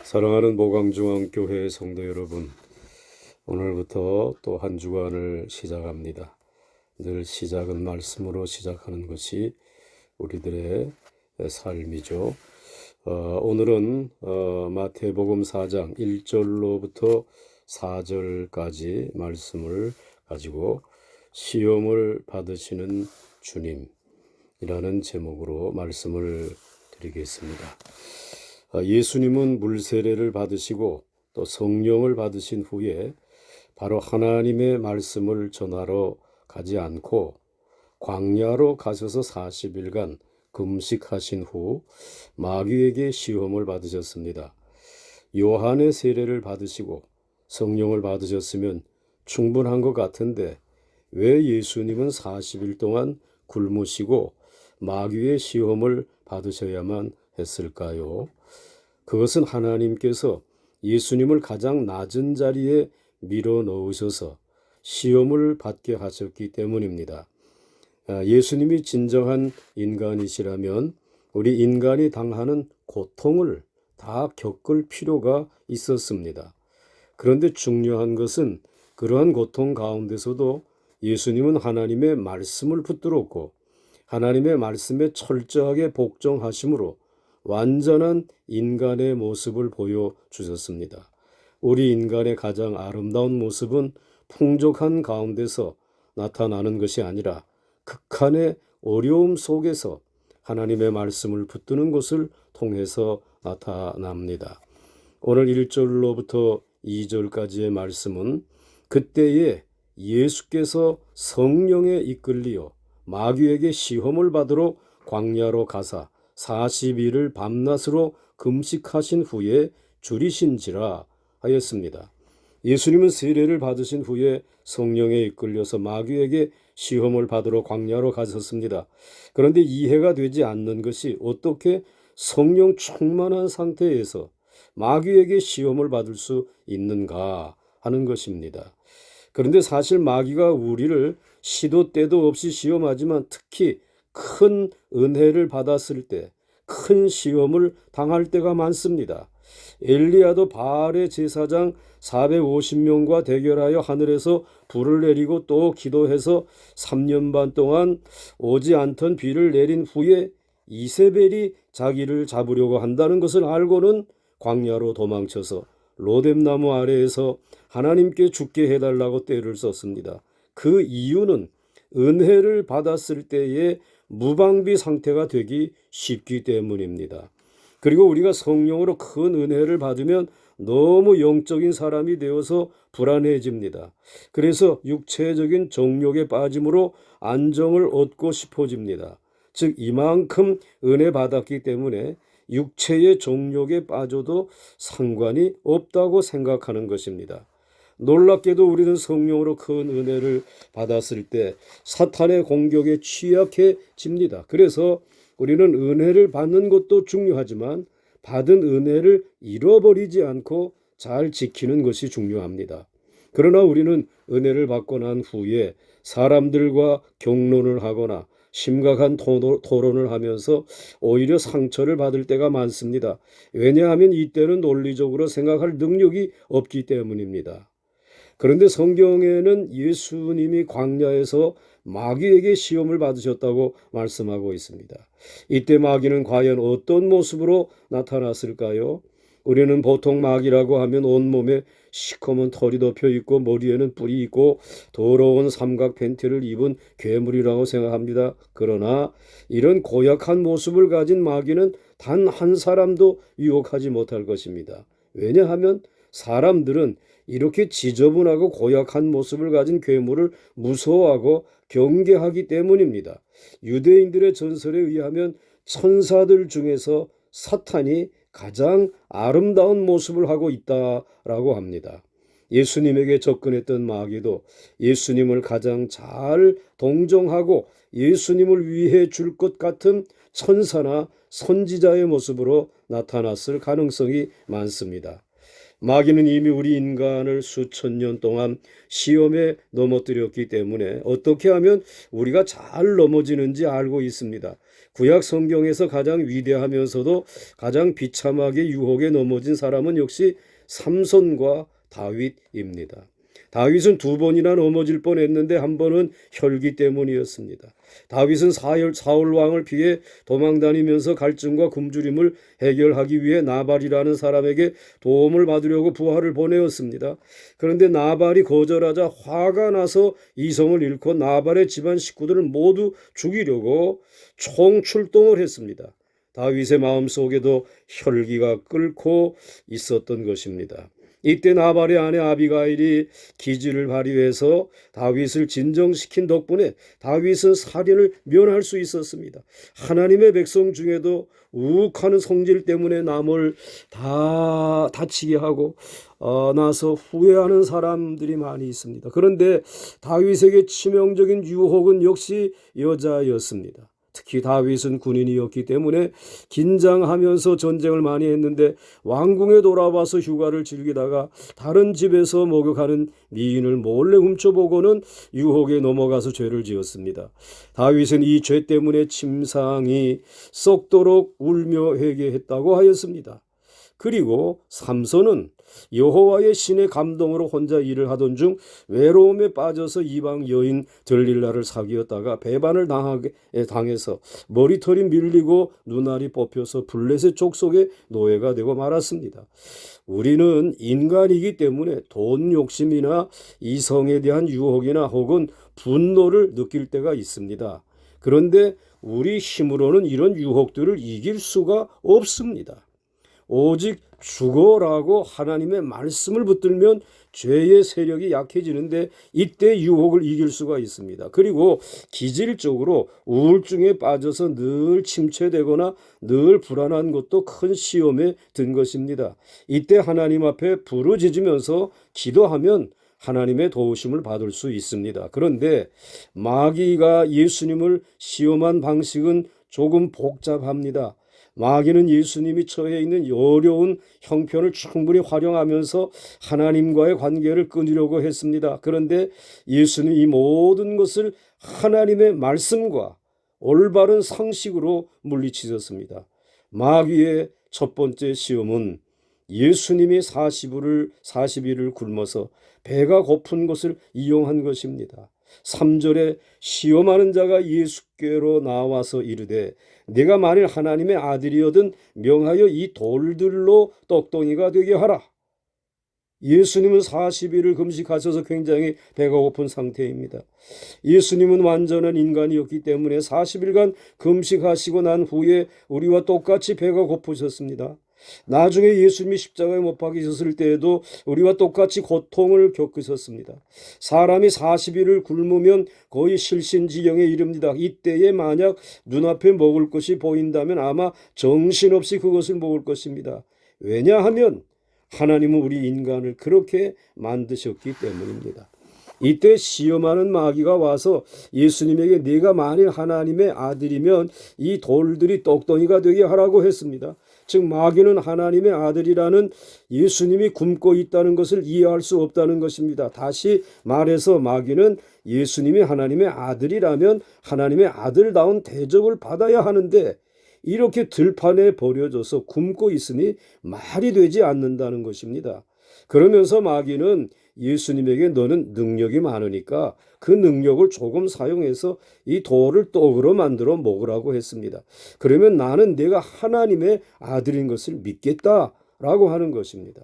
사랑하는 모강중앙교회 성도 여러분, 오늘부터 또 한 주간을 시작합니다. 늘 시작은 말씀으로 시작하는 것이 우리들의 삶이죠. 오늘은 마태복음 4장 1절로부터 4절까지 말씀을 가지고 시험을 받으시는 주님이라는 제목으로 말씀을 드리겠습니다. 예수님은 물세례를 받으시고 또 성령을 받으신 후에 바로 하나님의 말씀을 전하러 가지 않고 광야로 가셔서 40일간 금식하신 후 마귀에게 시험을 받으셨습니다. 요한의 세례를 받으시고 성령을 받으셨으면 충분한 것 같은데 왜 예수님은 40일 동안 굶으시고 마귀의 시험을 받으셔야만 했을까요? 그것은 하나님께서 예수님을 가장 낮은 자리에 밀어 넣으셔서 시험을 받게 하셨기 때문입니다. 예수님이 진정한 인간이시라면 우리 인간이 당하는 고통을 다 겪을 필요가 있었습니다. 그런데 중요한 것은 그러한 고통 가운데서도 예수님은 하나님의 말씀을 붙들었고 하나님의 말씀에 철저하게 복종하심으로 완전한 인간의 모습을 보여주셨습니다. 우리 인간의 가장 아름다운 모습은 풍족한 가운데서 나타나는 것이 아니라 극한의 어려움 속에서 하나님의 말씀을 붙드는 것을 통해서 나타납니다. 오늘 1절로부터 2절까지의 말씀은 그때에 예수께서 성령에 이끌리어 마귀에게 시험을 받으러 광야로 가사 40일을 밤낮으로 금식하신 후에 줄이신지라 하였습니다. 예수님은 세례를 받으신 후에 성령에 이끌려서 마귀에게 시험을 받으러 광야로 가셨습니다. 그런데 이해가 되지 않는 것이 어떻게 성령 충만한 상태에서 마귀에게 시험을 받을 수 있는가 하는 것입니다. 그런데 사실 마귀가 우리를 시도 때도 없이 시험하지만 특히 큰 은혜를 받았을 때, 큰 시험을 당할 때가 많습니다. 엘리야도 바알의 제사장 450명과 대결하여 하늘에서 불을 내리고 또 기도해서 3년 반 동안 오지 않던 비를 내린 후에 이세벨이 자기를 잡으려고 한다는 것을 알고는 광야로 도망쳐서 로뎀나무 아래에서 하나님께 죽게 해달라고 떼를 썼습니다. 그 이유는 은혜를 받았을 때에 무방비 상태가 되기 쉽기 때문입니다. 그리고 우리가 성령으로 큰 은혜를 받으면 너무 영적인 사람이 되어서 불안해집니다. 그래서 육체적인 정욕에 빠짐으로 안정을 얻고 싶어집니다. 즉 이만큼 은혜 받았기 때문에 육체의 정욕에 빠져도 상관이 없다고 생각하는 것입니다. 놀랍게도 우리는 성령으로 큰 은혜를 받았을 때 사탄의 공격에 취약해집니다. 그래서 우리는 은혜를 받는 것도 중요하지만 받은 은혜를 잃어버리지 않고 잘 지키는 것이 중요합니다. 그러나 우리는 은혜를 받고 난 후에 사람들과 격론을 하거나 심각한 토론을 하면서 오히려 상처를 받을 때가 많습니다. 왜냐하면 이때는 논리적으로 생각할 능력이 없기 때문입니다. 그런데 성경에는 예수님이 광야에서 마귀에게 시험을 받으셨다고 말씀하고 있습니다. 이때 마귀는 과연 어떤 모습으로 나타났을까요? 우리는 보통 마귀라고 하면 온몸에 시커먼 털이 덮여 있고 머리에는 뿔이 있고 더러운 삼각 팬티를 입은 괴물이라고 생각합니다. 그러나 이런 고약한 모습을 가진 마귀는 단 한 사람도 유혹하지 못할 것입니다. 왜냐하면 사람들은 이렇게 지저분하고 고약한 모습을 가진 괴물을 무서워하고 경계하기 때문입니다. 유대인들의 전설에 의하면 천사들 중에서 사탄이 가장 아름다운 모습을 하고 있다라고 합니다. 예수님에게 접근했던 마귀도 예수님을 가장 잘 동정하고 예수님을 위해 줄 것 같은 천사나 선지자의 모습으로 나타났을 가능성이 많습니다. 마귀는 이미 우리 인간을 수천 년 동안 시험에 넘어뜨렸기 때문에 어떻게 하면 우리가 잘 넘어지는지 알고 있습니다. 구약 성경에서 가장 위대하면서도 가장 비참하게 유혹에 넘어진 사람은 역시 삼손과 다윗입니다. 다윗은 두 번이나 넘어질 뻔했는데 한 번은 혈기 때문이었습니다. 다윗은 사울 왕을 피해 도망다니면서 갈증과 굶주림을 해결하기 위해 나발이라는 사람에게 도움을 받으려고 부하를 보내었습니다. 그런데 나발이 거절하자 화가 나서 이성을 잃고 나발의 집안 식구들을 모두 죽이려고 총출동을 했습니다. 다윗의 마음속에도 혈기가 끓고 있었던 것입니다. 이때 나발의 아내 아비가일이 기지를 발휘해서 다윗을 진정시킨 덕분에 다윗은 살인을 면할 수 있었습니다. 하나님의 백성 중에도 우욱하는 성질 때문에 남을 다 다치게 하고 나서 후회하는 사람들이 많이 있습니다. 그런데 다윗에게 치명적인 유혹은 역시 여자였습니다. 특히 다윗은 군인이었기 때문에 긴장하면서 전쟁을 많이 했는데 왕궁에 돌아와서 휴가를 즐기다가 다른 집에서 목욕하는 미인을 몰래 훔쳐보고는 유혹에 넘어가서 죄를 지었습니다. 다윗은 이 죄 때문에 침상이 썩도록 울며 회개했다고 하였습니다. 그리고 삼손은 여호와의 신의 감동으로 혼자 일을 하던 중 외로움에 빠져서 이방 여인 들릴라를 사귀었다가 배반을 당해서 머리털이 밀리고 눈알이 뽑혀서 블레셋 족속의 노예가 되고 말았습니다. 우리는 인간이기 때문에 돈 욕심이나 이성에 대한 유혹이나 혹은 분노를 느낄 때가 있습니다. 그런데 우리 힘으로는 이런 유혹들을 이길 수가 없습니다. 오직 죽어라고 하나님의 말씀을 붙들면 죄의 세력이 약해지는데 이때 유혹을 이길 수가 있습니다. 그리고 기질적으로 우울증에 빠져서 늘 침체되거나 늘 불안한 것도 큰 시험에 든 것입니다. 이때 하나님 앞에 부르짖으면서 기도하면 하나님의 도우심을 받을 수 있습니다. 그런데 마귀가 예수님을 시험한 방식은 조금 복잡합니다. 마귀는 예수님이 처해 있는 어려운 형편을 충분히 활용하면서 하나님과의 관계를 끊으려고 했습니다. 그런데 예수는 이 모든 것을 하나님의 말씀과 올바른 상식으로 물리치셨습니다. 마귀의 첫 번째 시험은 예수님이 40일을 굶어서 배가 고픈 것을 이용한 것입니다. 3절에 시험하는 자가 예수께로 나와서 이르되 내가 만일 하나님의 아들이거든 명하여 이 돌들로 떡덩이가 되게 하라. 예수님은 40일을 금식하셔서 굉장히 배가 고픈 상태입니다. 예수님은 완전한 인간이었기 때문에 40일간 금식하시고 난 후에 우리와 똑같이 배가 고프셨습니다. 나중에 예수님이 십자가에 못 박히셨을 때에도 우리와 똑같이 고통을 겪으셨습니다. 사람이 40일을 굶으면 거의 실신지경에 이릅니다. 이때에 만약 눈앞에 먹을 것이 보인다면 아마 정신없이 그것을 먹을 것입니다. 왜냐하면 하나님은 우리 인간을 그렇게 만드셨기 때문입니다. 이때 시험하는 마귀가 와서 예수님에게 네가 만일 하나님의 아들이면 이 돌들이 떡덩이가 되게 하라고 했습니다. 즉 마귀는 하나님의 아들이라는 예수님이 굶고 있다는 것을 이해할 수 없다는 것입니다. 다시 말해서 마귀는 예수님이 하나님의 아들이라면 하나님의 아들다운 대접을 받아야 하는데 이렇게 들판에 버려져서 굶고 있으니 말이 되지 않는다는 것입니다. 그러면서 마귀는 예수님에게 너는 능력이 많으니까 그 능력을 조금 사용해서 이 돌을 떡으로 만들어 먹으라고 했습니다. 그러면 나는 내가 하나님의 아들인 것을 믿겠다라고 하는 것입니다.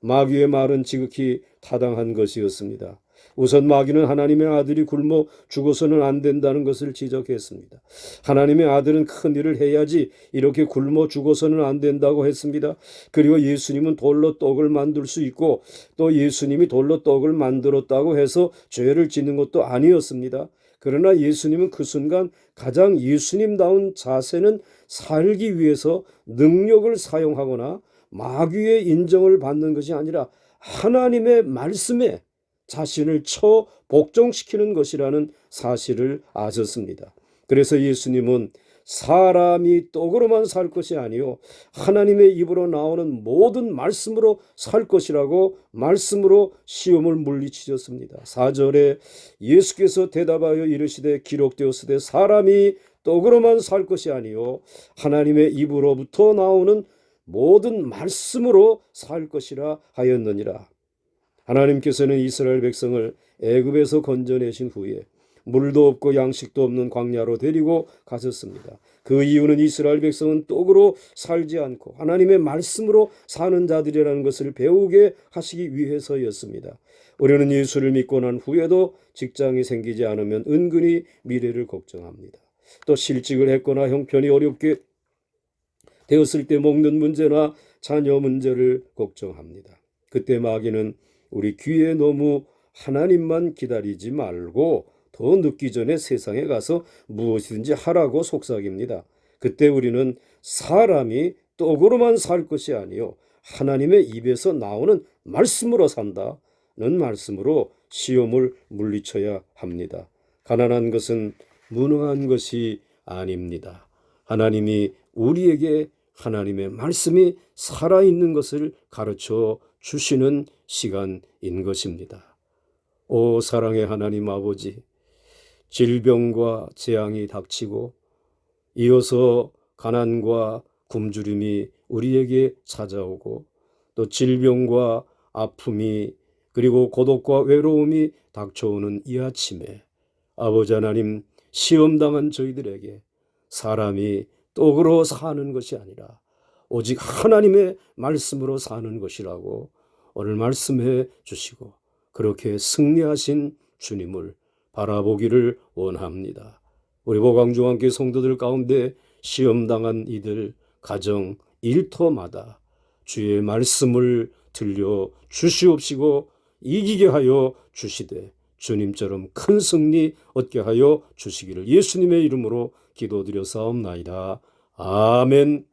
마귀의 말은 지극히 타당한 것이었습니다. 우선 마귀는 하나님의 아들이 굶어 죽어서는 안 된다는 것을 지적했습니다. 하나님의 아들은 큰 일을 해야지 이렇게 굶어 죽어서는 안 된다고 했습니다. 그리고 예수님은 돌로 떡을 만들 수 있고 또 예수님이 돌로 떡을 만들었다고 해서 죄를 짓는 것도 아니었습니다. 그러나 예수님은 그 순간 가장 예수님다운 자세는 살기 위해서 능력을 사용하거나 마귀의 인정을 받는 것이 아니라 하나님의 말씀에 자신을 복종시키는 것이라는 사실을 아셨습니다. 그래서 예수님은 사람이 떡으로만 살 것이 아니요 하나님의 입으로 나오는 모든 말씀으로 살 것이라고 말씀으로 시험을 물리치셨습니다. 4절에 예수께서 대답하여 이르시되 기록되었으되 사람이 떡으로만 살 것이 아니요 하나님의 입으로부터 나오는 모든 말씀으로 살 것이라 하였느니라. 하나님께서는 이스라엘 백성을 애굽에서 건져내신 후에 물도 없고 양식도 없는 광야로 데리고 가셨습니다. 그 이유는 이스라엘 백성은 떡으로 살지 않고 하나님의 말씀으로 사는 자들이라는 것을 배우게 하시기 위해서였습니다. 우리는 예수를 믿고 난 후에도 직장이 생기지 않으면 은근히 미래를 걱정합니다. 또 실직을 했거나 형편이 어렵게 되었을 때 먹는 문제나 자녀 문제를 걱정합니다. 그때 마귀는 우리 귀에 너무 하나님만 기다리지 말고 더 늦기 전에 세상에 가서 무엇이든지 하라고 속삭입니다. 그때 우리는 사람이 떡으로만 살 것이 아니요 하나님의 입에서 나오는 말씀으로 산다는 말씀으로 시험을 물리쳐야 합니다. 가난한 것은 무능한 것이 아닙니다. 하나님이 우리에게 하나님의 말씀이 살아있는 것을 가르쳐 주시는 시간인 것입니다. 오 사랑의 하나님 아버지, 질병과 재앙이 닥치고 이어서 가난과 굶주림이 우리에게 찾아오고 또 질병과 아픔이 그리고 고독과 외로움이 닥쳐오는 이 아침에 아버지 하나님, 시험당한 저희들에게 사람이 떡으로 사는 것이 아니라 오직 하나님의 말씀으로 사는 것이라고 오늘 말씀해 주시고 그렇게 승리하신 주님을 바라보기를 원합니다. 우리 보강중앙교회 성도들 가운데 시험당한 이들 가정 일터마다 주의 말씀을 들려 주시옵시고 이기게 하여 주시되 주님처럼 큰 승리 얻게 하여 주시기를 예수님의 이름으로 기도드려 사옵나이다. 아멘.